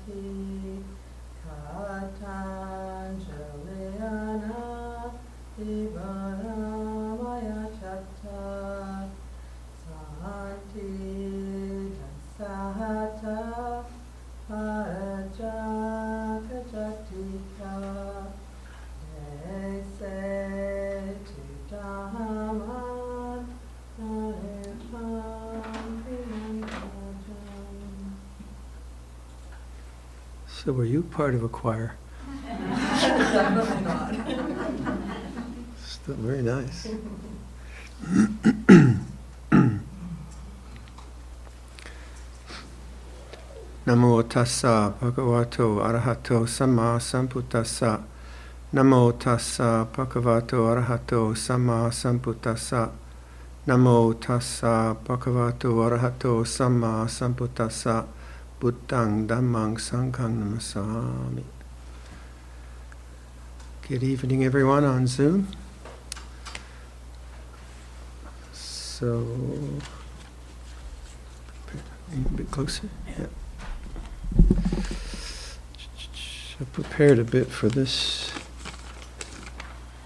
Katanjaliana Viradhammo Chatta Santi Dasahata Parajaka Jatika Ese Titaman So were you part of a choir? Definitely not. Still very nice. Namo tassa bhagavato arahato samma sambuddhassa. Namo tassa bhagavato arahato samma sambuddhassa. Namo tassa bhagavato arahato samma sambuddhassa. Buddhang dhammang sanghang namasami. Good evening, everyone on Zoom. So, a bit closer. Yeah. I prepared a bit for this.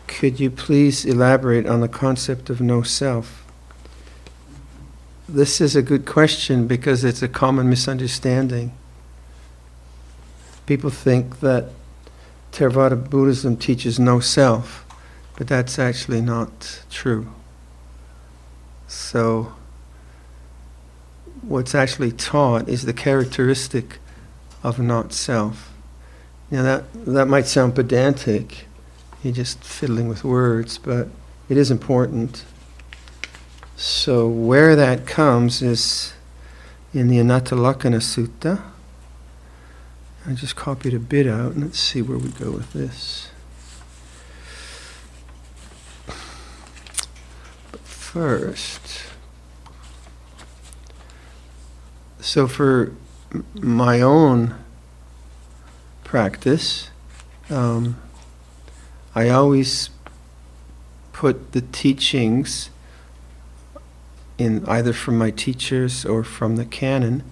Could you please elaborate on the concept of no self? This is a good question because it's a common misunderstanding. People think that Theravada Buddhism teaches no self, but that's actually not true. So, what's actually taught is the characteristic of not self. Now that might sound pedantic, you're just fiddling with words, but it is important. So where that comes is in the Anattalakkana Sutta. I just copied a bit out, and let's see where we go with this. But first, so for my own practice, I always put the teachings in either from my teachers or from the canon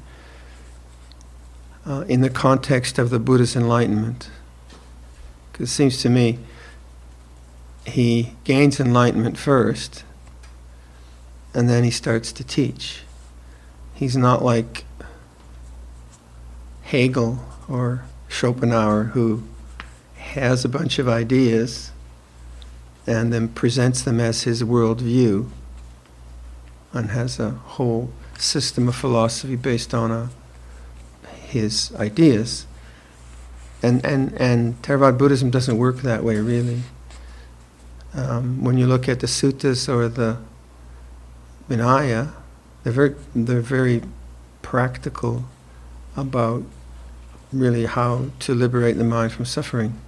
in the context of the Buddha's enlightenment. Because it seems to me he gains enlightenment first and then he starts to teach. He's not like Hegel or Schopenhauer, who has a bunch of ideas and then presents them as his worldview and has a whole system of philosophy based on his ideas. And Theravada Buddhism doesn't work that way, really. When you look at the suttas or the Vinaya, they're very practical about really how to liberate the mind from suffering.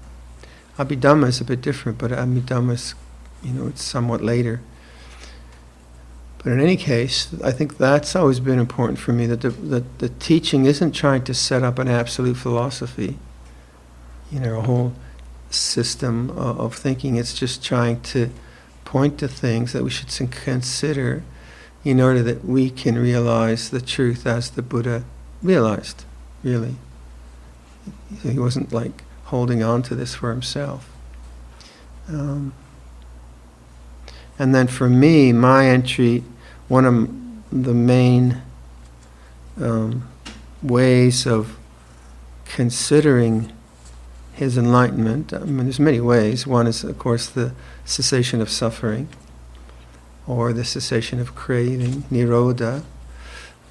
Abhidhamma is a bit different, but Abhidhamma is, it's somewhat later. But in any case, I think that's always been important for me, that the teaching isn't trying to set up an absolute philosophy, a whole system of thinking. It's just trying to point to things that we should consider in order that we can realize the truth as the Buddha realized, really. He wasn't like holding on to this for himself. And then for me, my entry, one of the main ways of considering his enlightenment, there's many ways. One is, of course, the cessation of suffering, or the cessation of craving, nirodha.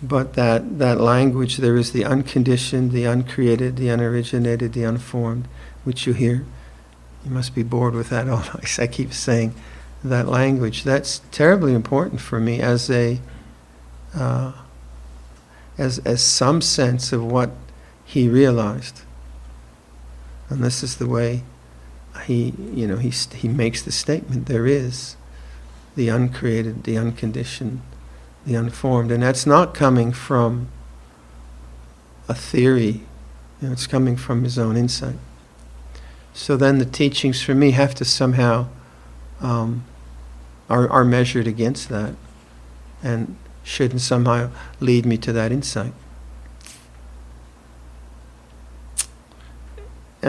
But that language, there is the unconditioned, the uncreated, the unoriginated, the unformed, which you hear. You must be bored with that always. I keep saying that language. That's terribly important for me as some sense of what he realized. And this is the way he makes the statement. There is the uncreated, the unconditioned, the unformed, and that's not coming from a theory. It's coming from his own insight. So then the teachings for me have to somehow are measured against that, and should somehow lead me to that insight.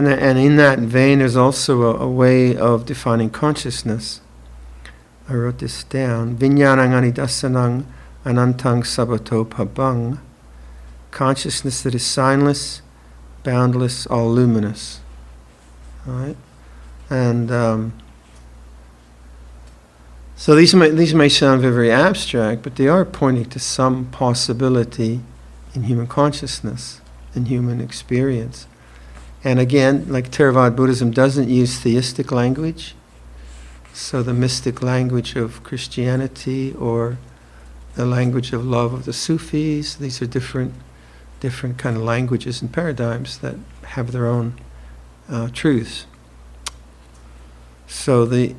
And in that vein, there's also a way of defining consciousness. I wrote this down. Vinyanang anidasanang anantang sabato pabang. Consciousness that is signless, boundless, all luminous. All right? And so these may sound very abstract, but they are pointing to some possibility in human consciousness, in human experience. And again, like Theravada Buddhism doesn't use theistic language, so the mystic language of Christianity or the language of love of the Sufis, these are different kind of languages and paradigms that have their own truths. So the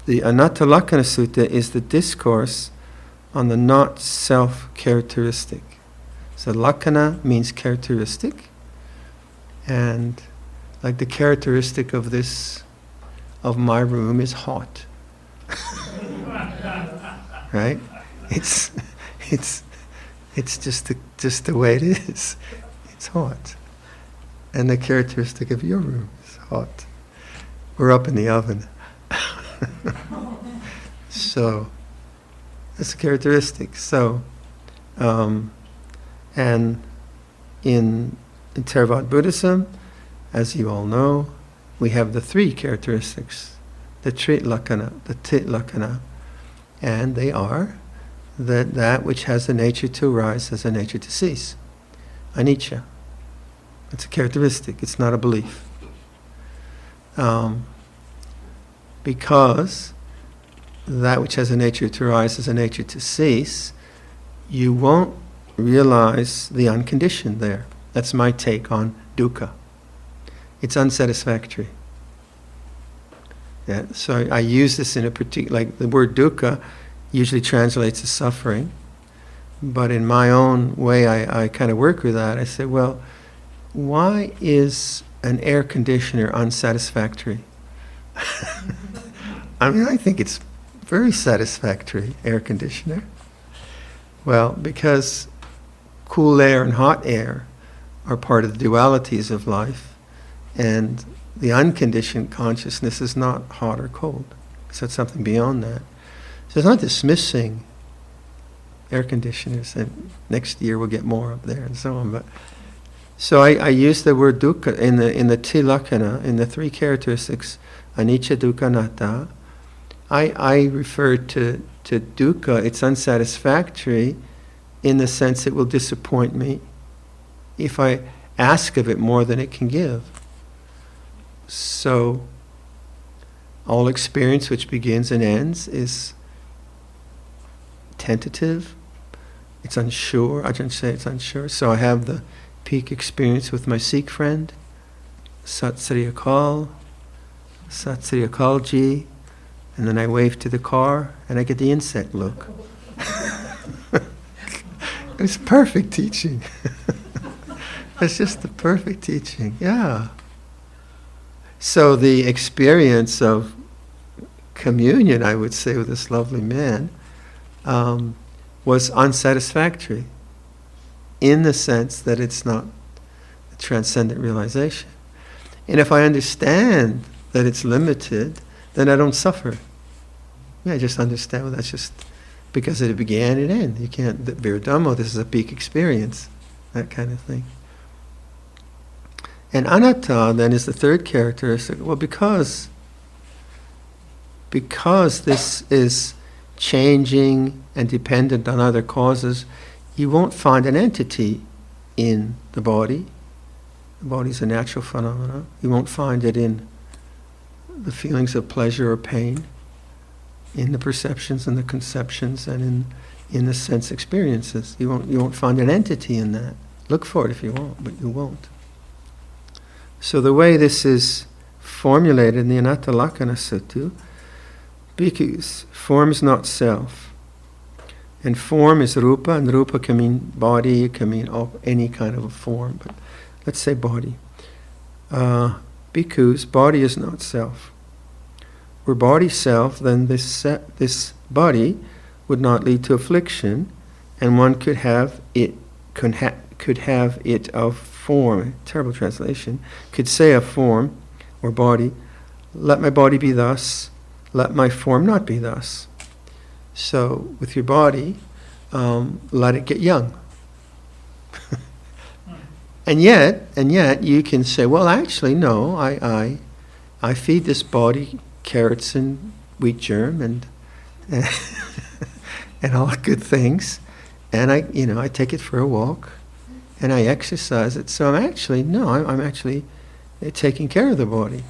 Anatta Lakkhana Sutta is the discourse on the not self characteristic. So Lakkhana means characteristic, and like the characteristic of my room is hot. Right? It's just the way it is. It's hot. And the characteristic of your room is hot. We're up in the oven. So that's a characteristic. So and in Theravada Buddhism, as you all know, we have the three characteristics, the Trit Lakkhana, the Tit Lakkhana, and they are that which has a nature to arise has a nature to cease. Anicca. It's a characteristic, it's not a belief. Because that which has a nature to arise has a nature to cease, you won't realize the unconditioned there. That's my take on dukkha. It's unsatisfactory. Yeah, so I use this in a particular, like the word dukkha usually translates as suffering, but in my own way I kind of work with that. I say, well, why is an air conditioner unsatisfactory? I mean, I think it's very satisfactory, air conditioner. Well, because cool air and hot air are part of the dualities of life, and the unconditioned consciousness is not hot or cold. So it's something beyond that. So it's not dismissing air conditioners, and next year we'll get more up there and so on. But so I use the word dukkha in the Tilakkhana, in the three characteristics, anicca, dukkha, anatta. I refer to dukkha, it's unsatisfactory in the sense it will disappoint me if I ask of it more than it can give. So all experience which begins and ends is tentative, it's unsure, I shouldn't say it's unsure. So I have the peak experience with my Sikh friend, Sat Sri Akal, Sat Sri Akal Ji, and then I wave to the car and I get the insect look. It's perfect teaching. It's just the perfect teaching, yeah. So the experience of communion, I would say, with this lovely man was unsatisfactory in the sense that it's not a transcendent realization. And if I understand that it's limited, then I don't suffer. Yeah, I just understand, well, that's just because it began and end. You can't, Viradhammo, this is a peak experience, that kind of thing. And anatta then is the third characteristic. Well, because this is changing and dependent on other causes, you won't find an entity in the body. The body is a natural phenomena. You won't find it in the feelings of pleasure or pain, in the perceptions and the conceptions, and in the sense experiences. You won't find an entity in that. Look for it if you want, but you won't. So the way this is formulated in the Anatta Lakkhana Sutta, bhikkhus, form is not self. And form is rupa, and rupa can mean body, it can mean any kind of a form, but let's say body. Bhikkhus, body is not self. Were body self, then this body would not lead to affliction, and one could have it of form, terrible translation, could say of form or body, let my body be thus, let my form not be thus. So with your body, let it get young. And yet you can say, well, actually, no, I feed this body carrots and wheat germ and and all good things, and I take it for a walk, and I exercise it. So I'm actually taking care of the body.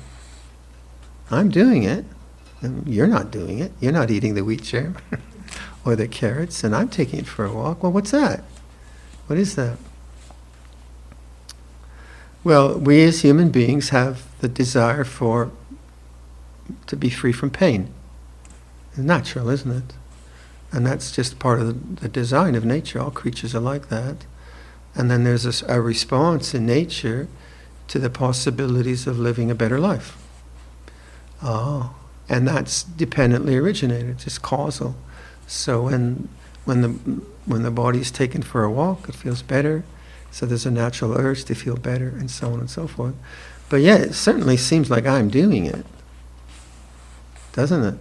I'm doing it. And you're not doing it. You're not eating the wheat germ or the carrots, and I'm taking it for a walk. Well, what's that? What is that? Well, we as human beings have the desire to be free from pain. It's natural, isn't it? And that's just part of the design of nature. All creatures are like that. And then there's a response in nature to the possibilities of living a better life. And that's dependently originated. It's just causal. So when the body is taken for a walk, it feels better. So there's a natural urge to feel better, and so on and so forth. But yeah, it certainly seems like I'm doing it, doesn't it?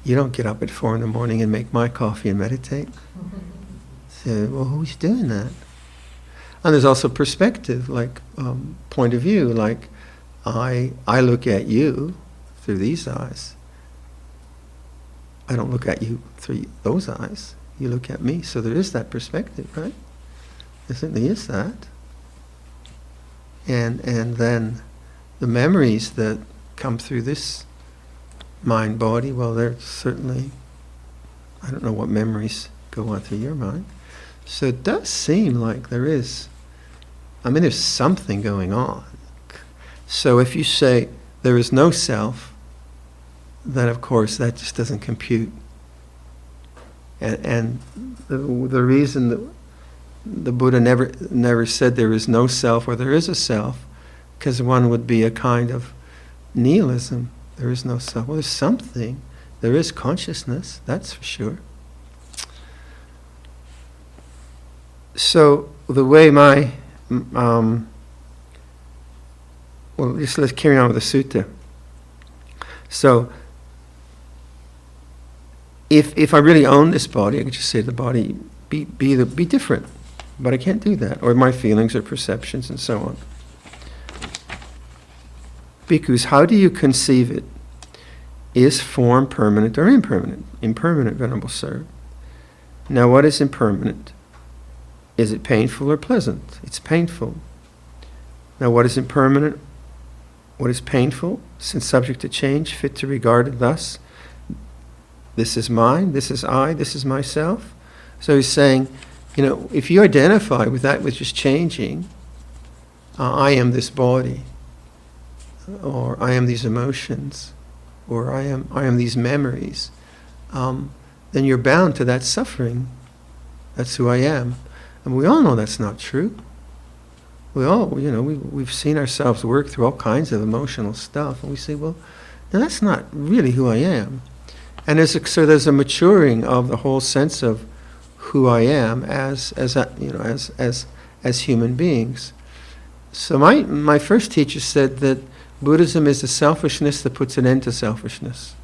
You don't get up at 4 a.m. and make my coffee and meditate. So, well, who's doing that? And there's also perspective, like point of view, like I look at you through these eyes. I don't look at you through those eyes. You look at me. So there is that perspective, right? There certainly is that. And then the memories that come through this mind body, well, they're certainly, I don't know what memories go on through your mind. So it does seem like there's something going on. So if you say there is no self, then of course that just doesn't compute. And the reason that the Buddha never said there is no self or there is a self, because one would be a kind of nihilism. There is no self. Well, there's something. There is consciousness, that's for sure. So the way let's carry on with the sutta. So if I really own this body, I could just say to the body, be different. But I can't do that, or my feelings or perceptions and so on. Bhikkhus, how do you conceive it? Is form permanent or impermanent? Impermanent, Venerable Sir. Now what is impermanent? Is it painful or pleasant? It's painful. Now what is impermanent? What is painful? Since subject to change, fit to regard it thus. This is mine, this is I, this is myself. So he's saying, if you identify with that which is changing, I am this body, or I am these emotions, or I am these memories, then you're bound to that suffering. That's who I am. And we all know that's not true. We all, we've seen ourselves work through all kinds of emotional stuff, and we say, well, now that's not really who I am. And there's a maturing of the whole sense of who I am as human beings. So my first teacher said that Buddhism is the selfishness that puts an end to selfishness.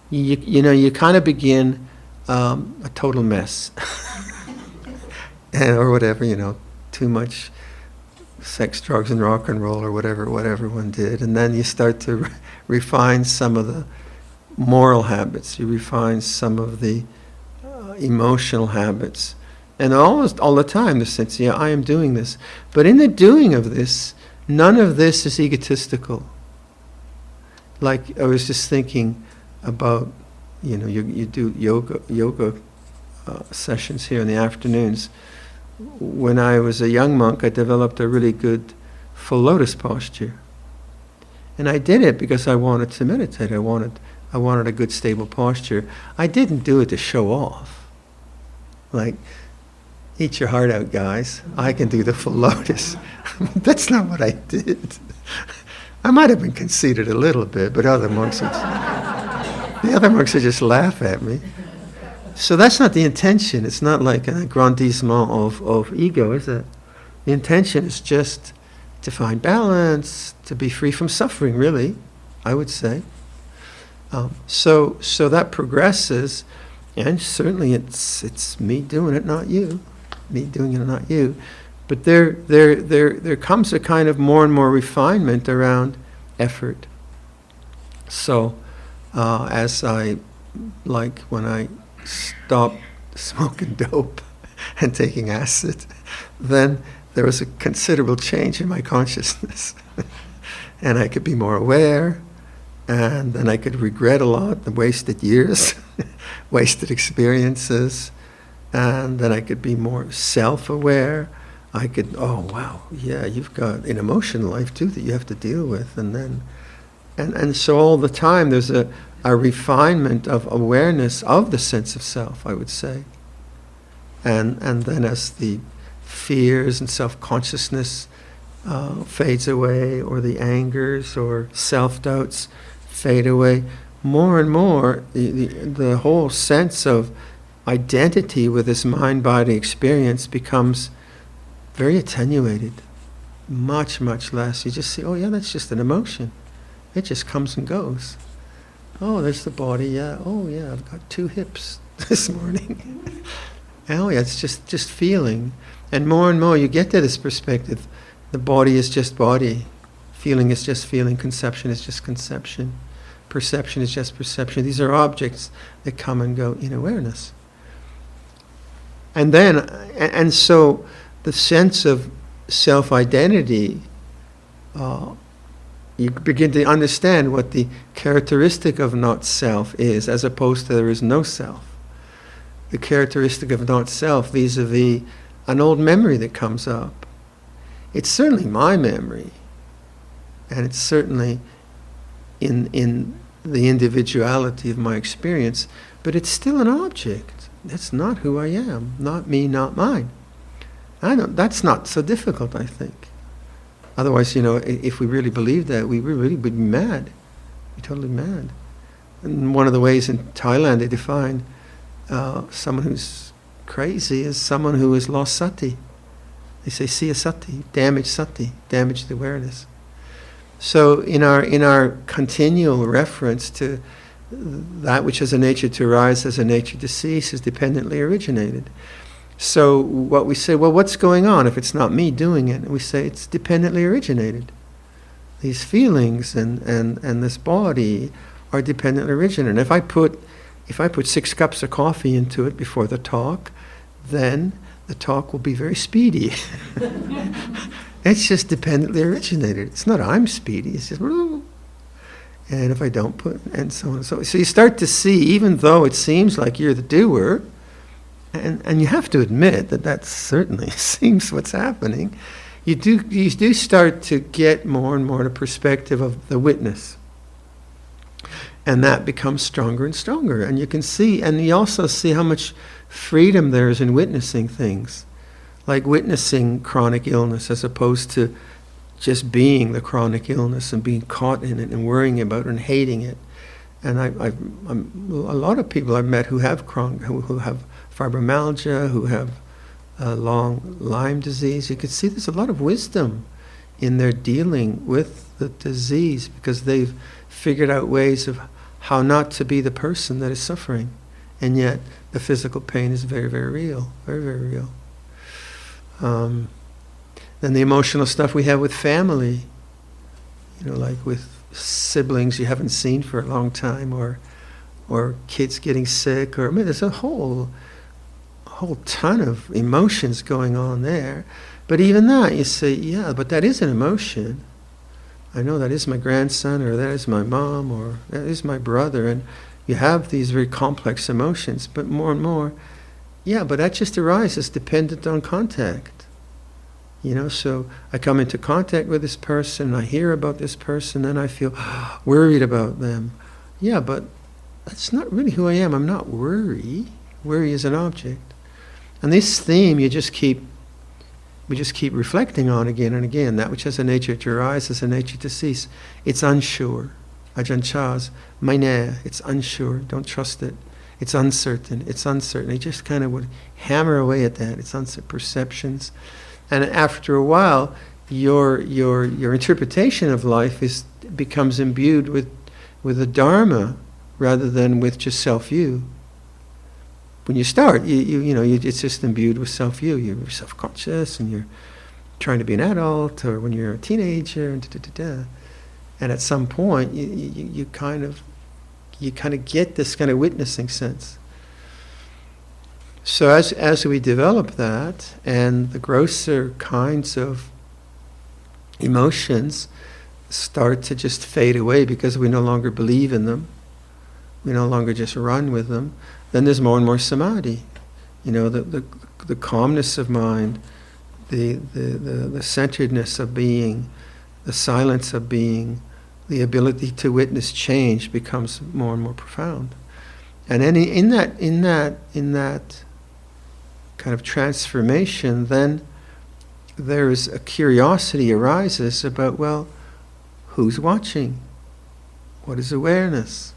You kind of begin a total mess, or whatever, too much sex, drugs, and rock and roll, or whatever one did, and then you start to refine some of the moral habits. You refine some of the emotional habits, and almost all the time the sense, I am doing this. But in the doing of this, none of this is egotistical. Like I was just thinking about, you do yoga sessions here in the afternoons. When I was a young monk, I developed a really good full lotus posture, and I did it because I wanted to meditate. I wanted a good stable posture. I didn't do it to show off. Like, eat your heart out, guys. I can do the full lotus. That's not what I did. I might have been conceited a little bit, but the other monks would just laugh at me. So that's not the intention. It's not like an aggrandissement of ego, is it? The intention is just to find balance, to be free from suffering, really, I would say. So that progresses, and certainly it's me doing it, not you. Me doing it, not you. But there comes a kind of more and more refinement around effort. So as I, like when I stopped smoking dope and taking acid, then there was a considerable change in my consciousness. And I could be more aware, and then I could regret a lot, the wasted years, wasted experiences, and then I could be more self-aware. I could, oh wow, yeah, you've got an emotional life too that you have to deal with, and then, and so all the time there's a refinement of awareness of the sense of self, I would say. And then as the fears and self-consciousness fades away, or the angers or self-doubts fade away, more and more the whole sense of identity with this mind-body experience becomes very attenuated, much, much less. You just see, oh yeah, that's just an emotion. It just comes and goes. Oh, there's the body, yeah. Oh yeah, I've got 2 hips this morning. Oh yeah, it's just feeling. And more you get to this perspective. The body is just body. Feeling is just feeling. Conception is just conception. Perception is just perception. These are objects that come and go in awareness. And then, and so the sense of self-identity, you begin to understand what the characteristic of not self is, as opposed to there is no self. The characteristic of not self vis-a-vis an old memory that comes up. It's certainly my memory, and it's certainly in the individuality of my experience, but it's still an object. That's not who I am, not me, not mine. That's not so difficult, I think. Otherwise, if we really believed that, we really would be mad. Be totally mad. And one of the ways in Thailand they define someone who's crazy is someone who has lost sati. They say siya sati, damaged awareness. So in our continual reference to that which has a nature to arise, has a nature to cease, is dependently originated. So what we say, well, what's going on if it's not me doing it? And we say it's dependently originated. These feelings and this body are dependently originated. And if I put 6 cups of coffee into it before the talk, then the talk will be very speedy. It's just dependently originated. It's not I'm speedy, it's just, and if I don't put, and so on and so on. So you start to see, even though it seems like you're the doer, and you have to admit that certainly seems what's happening, you do start to get more and more the perspective of the witness. And that becomes stronger and stronger. And you can see, and you also see how much freedom there is in witnessing things. Like witnessing chronic illness as opposed to just being the chronic illness and being caught in it and worrying about it and hating it. And I'm a lot of people I've met who have who have fibromyalgia, who have long Lyme disease. You can see there's a lot of wisdom in their dealing with the disease because they've figured out ways of how not to be the person that is suffering. And yet the physical pain is very, very real, very, very real. Then the emotional stuff we have with family, like with siblings you haven't seen for a long time, or kids getting sick, or there's a whole ton of emotions going on there. But even that, you say, yeah, but that is an emotion. I know that is my grandson, or that is my mom, or that is my brother, and you have these very complex emotions, but more and more, yeah, but that just arises dependent on contact. So I come into contact with this person, I hear about this person, and I feel worried about them. Yeah, but that's not really who I am. I'm not worry. Worry is an object. And this theme we just keep reflecting on again and again. That which has a nature to arise has a nature to cease. It's unsure. Ajahn Chah's, it's unsure. Don't trust it. It's uncertain. It's uncertain. He just kind of would hammer away at that. It's uncertain perceptions, and after a while, your interpretation of life becomes imbued with the Dharma rather than with just self-view. When you start, it's just imbued with self-view. You're self-conscious and you're trying to be an adult, or when you're a teenager, and and at some point, you kind of get this kind of witnessing sense. So as we develop that, and the grosser kinds of emotions start to just fade away because we no longer believe in them, we no longer just run with them, then there's more and more samadhi. The calmness of mind, the centeredness of being, the silence of being, the ability to witness change becomes more and more profound. And in that kind of transformation, then there's a curiosity arises about, well, who's watching? What is awareness?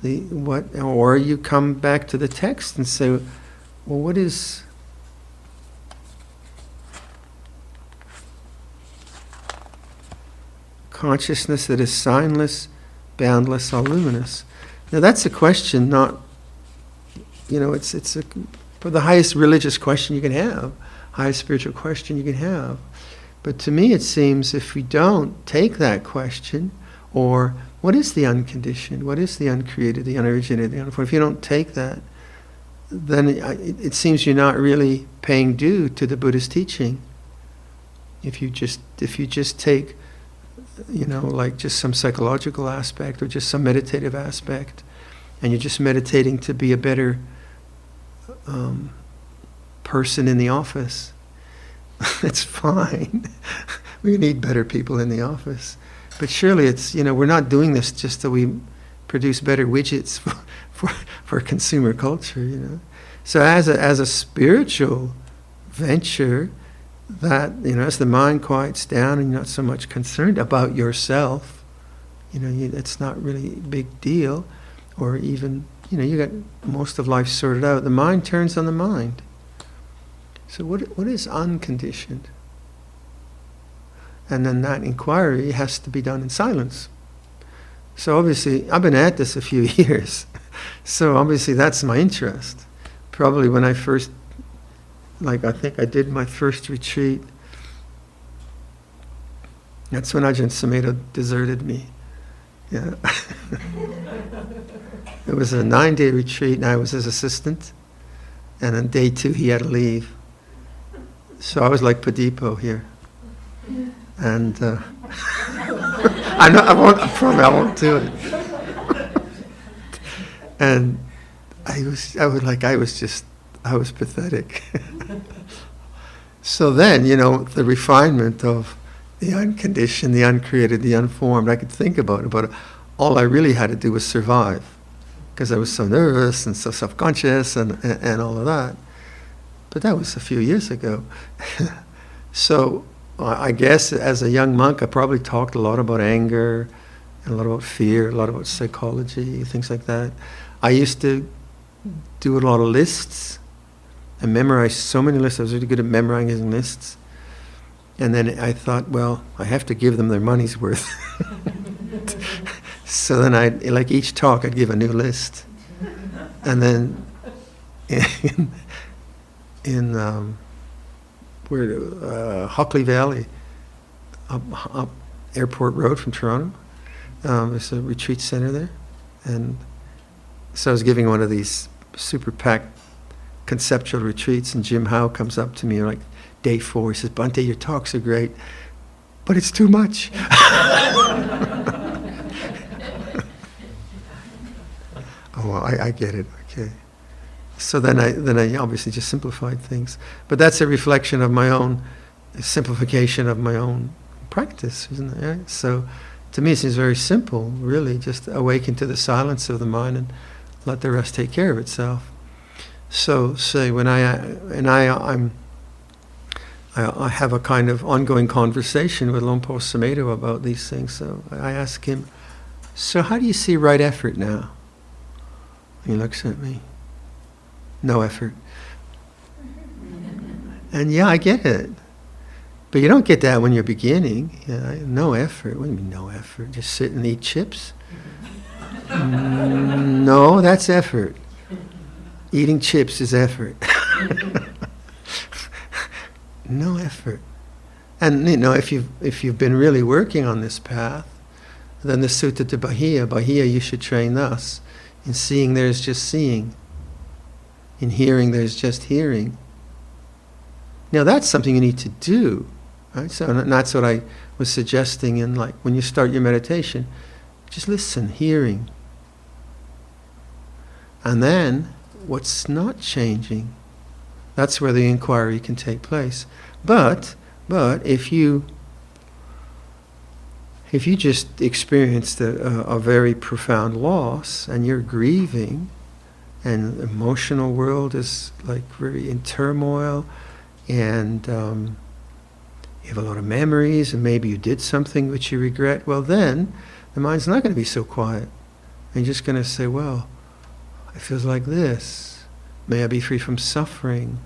Or you come back to the text and say, well, what is consciousness that is signless, boundless, all luminous? Now that's a question, not, it's for the highest religious question you can have, highest spiritual question you can have. But to me it seems if we don't take that question, or what is the unconditioned, what is the uncreated, the unoriginated, the unformed, if you don't take that, then it seems you're not really paying due to the Buddhist teaching. If you just take, like just some psychological aspect or just some meditative aspect, and you're just meditating to be a better person in the office, it's fine. We need better people in the office. But surely it's, we're not doing this just so we produce better widgets for consumer culture, So as a spiritual venture, that, as the mind quiets down and you're not so much concerned about yourself, it's not really a big deal, or even, you got most of life sorted out, the mind turns on the mind. So what is unconditioned? And then that inquiry has to be done in silence. So obviously, I've been at this a few years, so obviously that's my interest. Probably when I first, I think I did my first retreat, that's when Ajahn Sumedho deserted me. Yeah. It was a 9-day retreat and I was his assistant, and on day 2 he had to leave. So I was like Padipo here. And I won't do it. And I was pathetic. So then, the refinement of the unconditioned, the uncreated, the unformed, I could think about it, but all I really had to do was survive, because I was so nervous and so self-conscious and all of that. But that was a few years ago. So I guess as a young monk, I probably talked a lot about anger, and a lot about fear, a lot about psychology, things like that. I used to do a lot of lists and memorize so many lists. I was really good at memorizing lists. And then I thought, well, I have to give them their money's worth. So then like each talk, I'd give a new list. And then in Hockley Valley, up Airport Road from Toronto, there's a retreat center there. And so I was giving one of these super packed conceptual retreats, and Jim Howe comes up to me like day 4. He says, "Bhante, your talks are great, but it's too much." Oh, well, I get it. Okay. So then I obviously just simplified things, but that's a reflection of my own simplification of my own practice, isn't it? Right? So to me, it seems very simple, really, just awaken to the silence of the mind and let the rest take care of itself. So say when I have a kind of ongoing conversation with Luang Sumedho about these things. So I ask him, so how do you see right effort now? He looks at me. No effort. And yeah, I get it. But you don't get that when you're beginning. Yeah, no effort. What do you mean no effort? Just sit and eat chips? No, that's effort. Eating chips is effort. No effort. And if you've been really working on this path, then the Sutta to Bahiya, you should train thus. In seeing, there's just seeing. In hearing, there's just hearing. Now that's something you need to do, right? So that's what I was suggesting in, like, when you start your meditation, just listen, hearing. And then, what's not changing? That's where the inquiry can take place. But if you just experienced a very profound loss and you're grieving, and the emotional world is like very in turmoil, and you have a lot of memories, and maybe you did something which you regret, well then, the mind's not going to be so quiet. And you're just going to say, well, it feels like this. May I be free from suffering.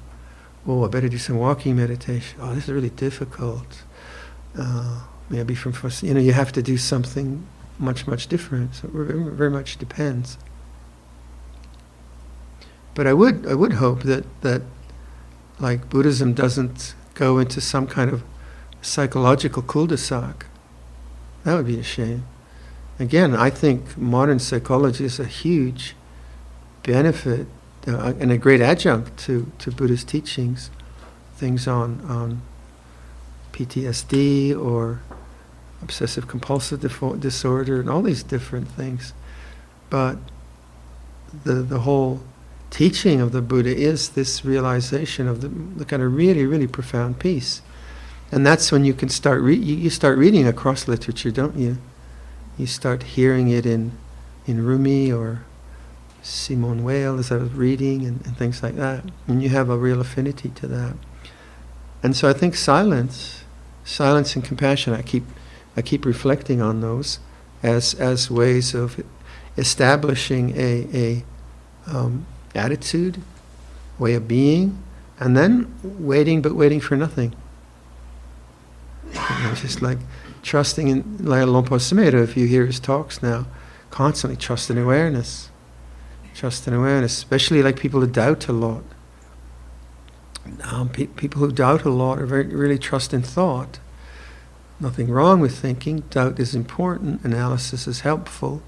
Oh, I better do some walking meditation. Oh, this is really difficult. May I be from, you have to do something much, much different. So it very, very much depends. But I would hope that like Buddhism doesn't go into some kind of psychological cul-de-sac. That would be a shame. Again, I think modern psychology is a huge benefit and a great adjunct to Buddhist teachings. Things on PTSD or obsessive compulsive disorder and all these different things. But the whole teaching of the Buddha is this realization of the kind of really, really profound peace. And that's when you can start you start reading across literature, don't you? You start hearing it in Rumi or Simone Weil as I was reading and things like that. And you have a real affinity to that. And so I think silence and compassion, I keep reflecting on those as ways of establishing a attitude, way of being, and then waiting for nothing. Just like trusting in, like Luang Sumedho, if you hear his talks now, constantly trust in awareness. Trust in awareness, especially like people who doubt a lot. People who doubt a lot are really trust in thought. Nothing wrong with thinking. Doubt is important. Analysis is helpful.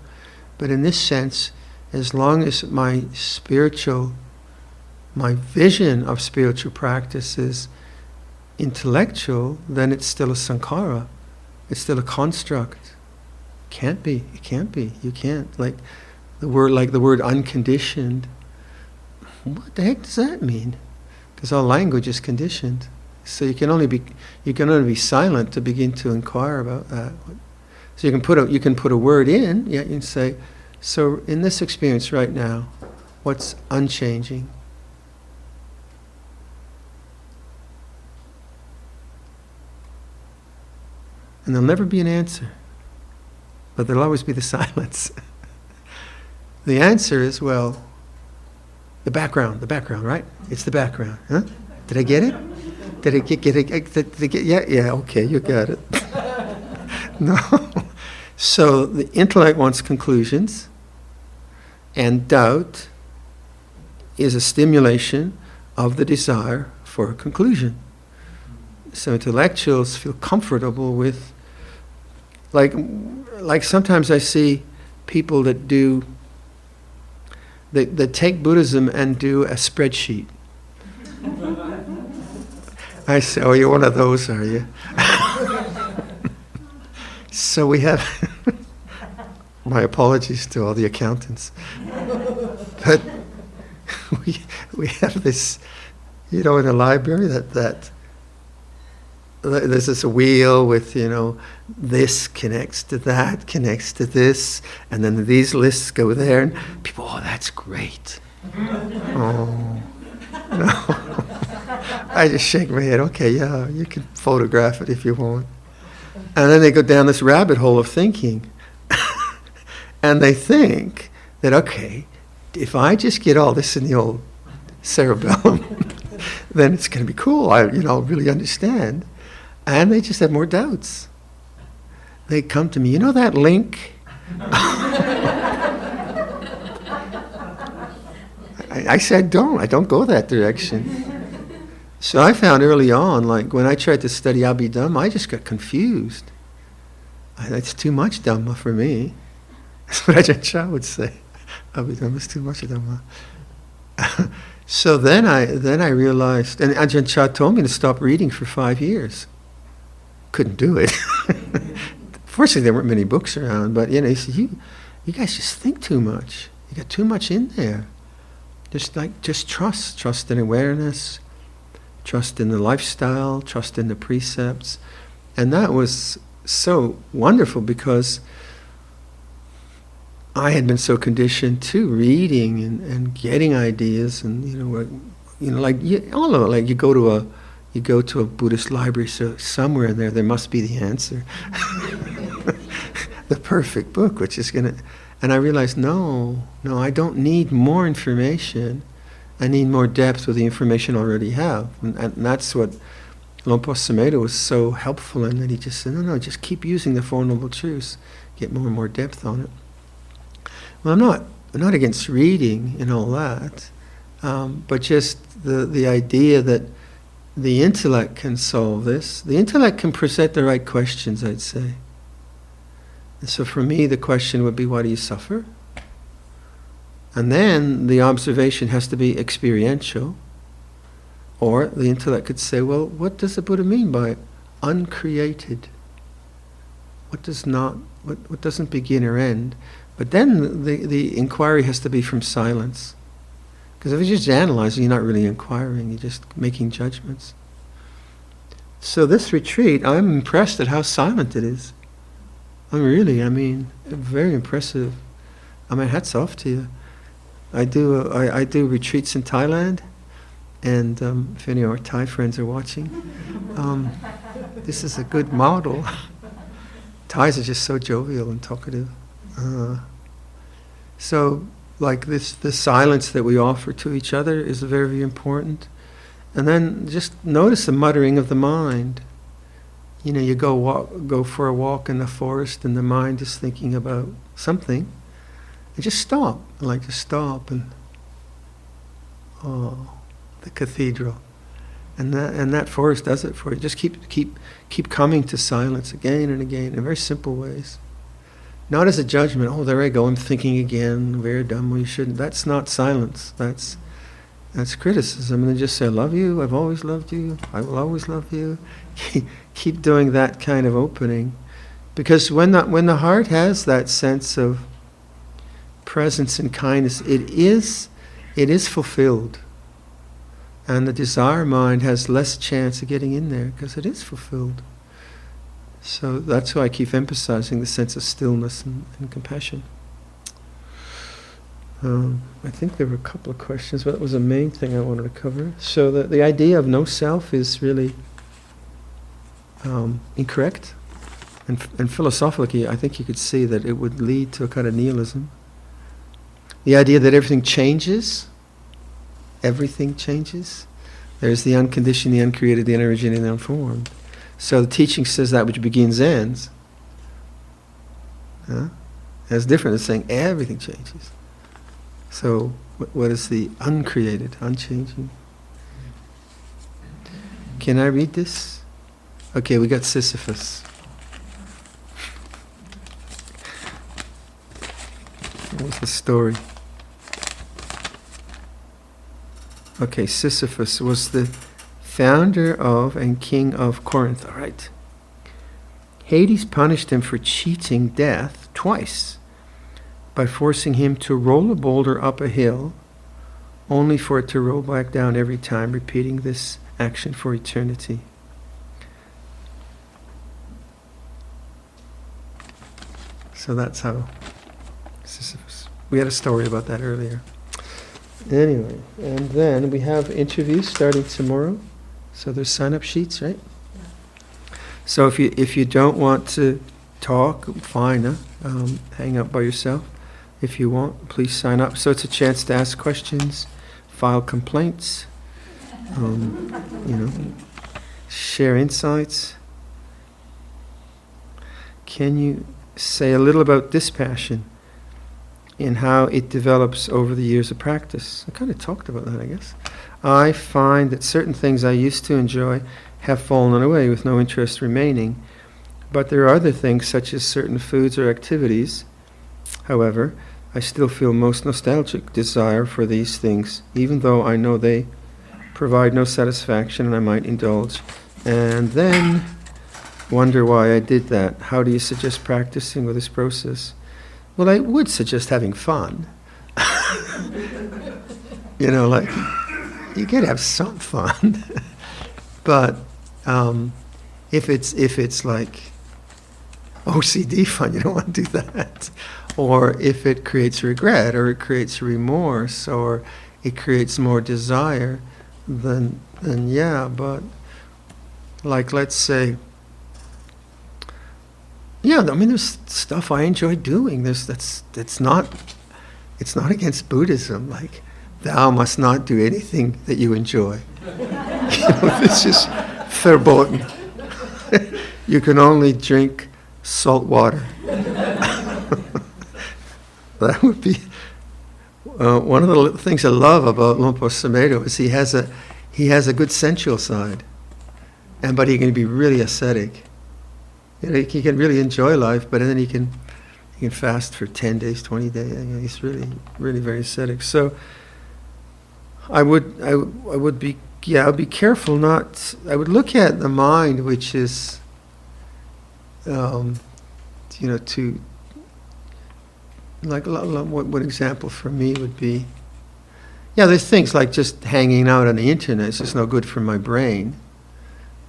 But in this sense, as long as my vision of spiritual practice is intellectual, then it's still a sankhara. It's still a construct. It can't be. You can't. Like the word unconditioned. What the heck does that mean? Because all language is conditioned. So you can only be silent to begin to inquire about that. So you can put a word in. Yeah, you can say, so in this experience right now, what's unchanging? And there'll never be an answer, but there'll always be the silence. The answer is, well, the background, right? It's the background, huh? Did I get it? Did I get it? Yeah, okay, you got it. No. So the intellect wants conclusions, and doubt is a stimulation of the desire for a conclusion. So intellectuals feel comfortable with, like sometimes I see people that take Buddhism and do a spreadsheet. I say, oh, you're one of those, are you? So we have, my apologies to all the accountants, but we have this, in a library that there's this wheel with, this connects to that, connects to this, and then these lists go there, and people, oh, that's great. Oh, no. I just shake my head, okay, yeah, you can photograph it if you want. And then they go down this rabbit hole of thinking. And they think that, okay, if I just get all this in the old cerebellum, then it's going to be cool. I'll really understand. And they just have more doubts. They come to me, you know that link? I said, I don't go that direction. So I found early on, like when I tried to study Abhidhamma, I just got confused. That's too much Dhamma for me. That's what Ajahn Chah would say. Abhidhamma is too much Dhamma. So then I realized, and Ajahn Chah told me to stop reading for 5 years. Couldn't do it. Fortunately, there weren't many books around, but he said, you guys just think too much. You got too much in there. Just trust in awareness, trust in the lifestyle, trust in the precepts. And that was so wonderful because I had been so conditioned to reading and getting ideas, and all of it. Like you go to a Buddhist library, so somewhere in there must be the answer, the perfect book, which is gonna. And I realized, no, I don't need more information. I need more depth with the information I already have, and that's what Luang Por Sumedho was so helpful in. That he just said, no, just keep using the Four Noble Truths, get more and more depth on it. Well, I'm not against reading and all that, but just the idea that the intellect can solve this. The intellect can present the right questions, I'd say. And so for me, the question would be, why do you suffer? And then the observation has to be experiential. Or the intellect could say, well, what does the Buddha mean by uncreated? What doesn't begin or end? But then the inquiry has to be from silence. Because if you're just analyzing, you're not really inquiring, you're just making judgments. So this retreat, I'm impressed at how silent it is. Very impressive. Hats off to you. I do retreats in Thailand, and if any of our Thai friends are watching, this is a good model. Thais are just so jovial and talkative. So, like the silence that we offer to each other is very, very important. And then just notice the muttering of the mind. You go for a walk in the forest, and the mind is thinking about something. And just stop, and the cathedral, and that forest does it for you. Just keep coming to silence again and again in very simple ways. Not as a judgment. Oh, there I go. I'm thinking again. Viradhammo, you shouldn't. That's not silence. That's criticism. And then just say, I love you. I've always loved you. I will always love you. Keep doing that kind of opening, because when the heart has that sense of presence and kindness, it is fulfilled, and the desire mind has less chance of getting in there because it is fulfilled. So that's why I keep emphasizing the sense of stillness and compassion. I think there were a couple of questions, but that was the main thing I wanted to cover. So the idea of no self is really incorrect, and philosophically, I think you could see that it would lead to a kind of nihilism. The idea that everything changes. There's the unconditioned, the uncreated, the unoriginated, the unformed. So the teaching says that which begins ends. That's different than saying everything changes. So what is the uncreated, unchanging? Can I read this? Okay, we got Sisyphus. What was the story? Okay, Sisyphus was the founder of and king of Corinth. All right. Hades punished him for cheating death twice by forcing him to roll a boulder up a hill, only for it to roll back down every time, repeating this action for eternity. So that's how Sisyphus. We had a story about that earlier. Anyway, and then we have interviews starting tomorrow. So there's sign-up sheets, right? Yeah. So if you don't want to talk, fine, hang out by yourself. If you want, please sign up. So it's a chance to ask questions, file complaints, you know, share insights. Can you say a little about dispassion and how it develops over the years of practice? I kind of talked about that, I guess. I find that certain things I used to enjoy have fallen away with no interest remaining, but there are other things, such as certain foods or activities. However, I still feel most nostalgic desire for these things, even though I know they provide no satisfaction and I might indulge. And then wonder why I did that. How do you suggest practicing with this process? Well, I would suggest having fun. You know, like, you could have some fun. But if it's like OCD fun, you don't want to do that. Or if it creates regret, or it creates remorse, or it creates more desire, then yeah. But like, let's say, yeah, I mean, there's stuff I enjoy doing. It's not against Buddhism. Like, thou must not do anything that you enjoy. This is verboten. You can only drink salt water. That would be one of the things I love about Luang Por Sumedho is he has a good sensual side, but he can be really ascetic. You know, he can really enjoy life, but then he can fast for 10 days, 20 days. He's really, really very ascetic. So I would be careful not. I would look at the mind, which is, to. Like, what example for me would be, there's things like just hanging out on the internet. It's just no good for my brain,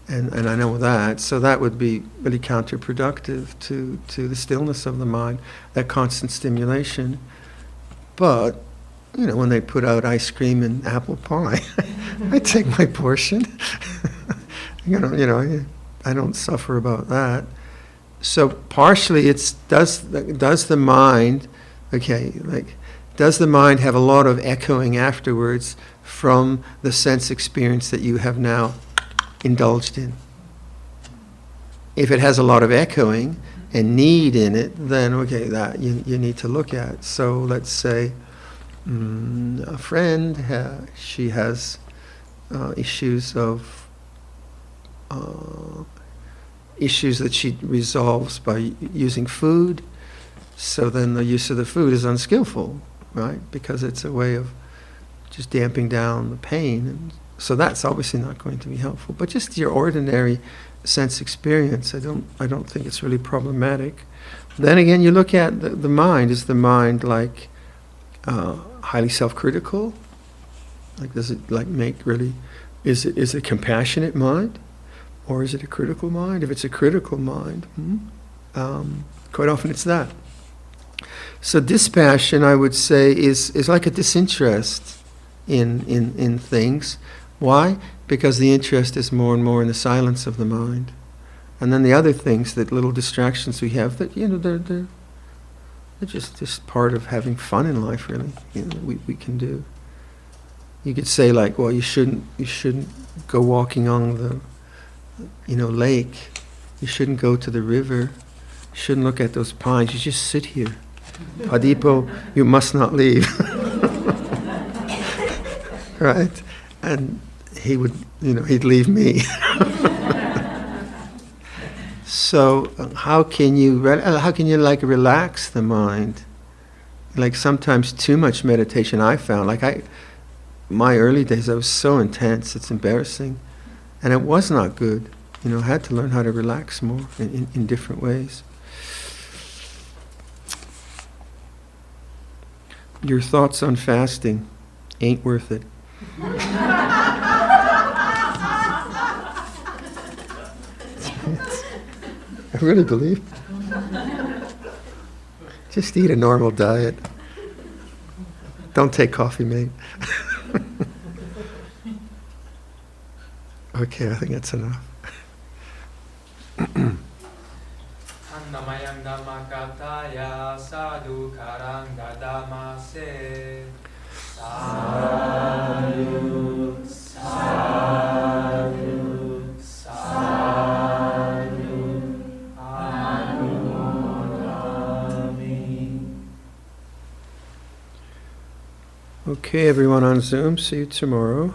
and I know that. So that would be really counterproductive to the stillness of the mind, that constant stimulation. But when they put out ice cream and apple pie, I take my portion. I don't suffer about that. So partially, does the mind. Okay, like, does the mind have a lot of echoing afterwards from the sense experience that you have now indulged in? If it has a lot of echoing and need in it, then okay, that you need to look at. So let's say a friend, she has issues that she resolves by using food. So then the use of the food is unskillful, right? Because it's a way of just damping down the pain. And so that's obviously not going to be helpful. But just your ordinary sense experience, I don't think it's really problematic. Then again, you look at the mind. Is the mind like highly self-critical? Like, does it like make really? Is it a compassionate mind, or is it a critical mind? If it's a critical mind, quite often it's that. So dispassion, I would say, is like a disinterest in things. Why? Because the interest is more and more in the silence of the mind. And then the other things, that little distractions we have, that they're just part of having fun in life, really. We can do. You could say, like, well, you shouldn't go walking on the lake. You shouldn't go to the river. You shouldn't look at those pines. You just sit here. Padipo, you must not leave. Right? And he would, he'd leave me. So how can you like relax the mind? Like, sometimes too much meditation, I found. Like, my early days, I was so intense, it's embarrassing. And it was not good. I had to learn how to relax more in different ways. Your thoughts on fasting ain't worth it. I really believe. Just eat a normal diet. Don't take coffee, mate. Okay, I think that's enough. ท่าน Namayami Dhammakataya sadhu karang dadamase. Sadhu, sadhu, sadhu, anumodami. Okay, everyone on Zoom, see you tomorrow.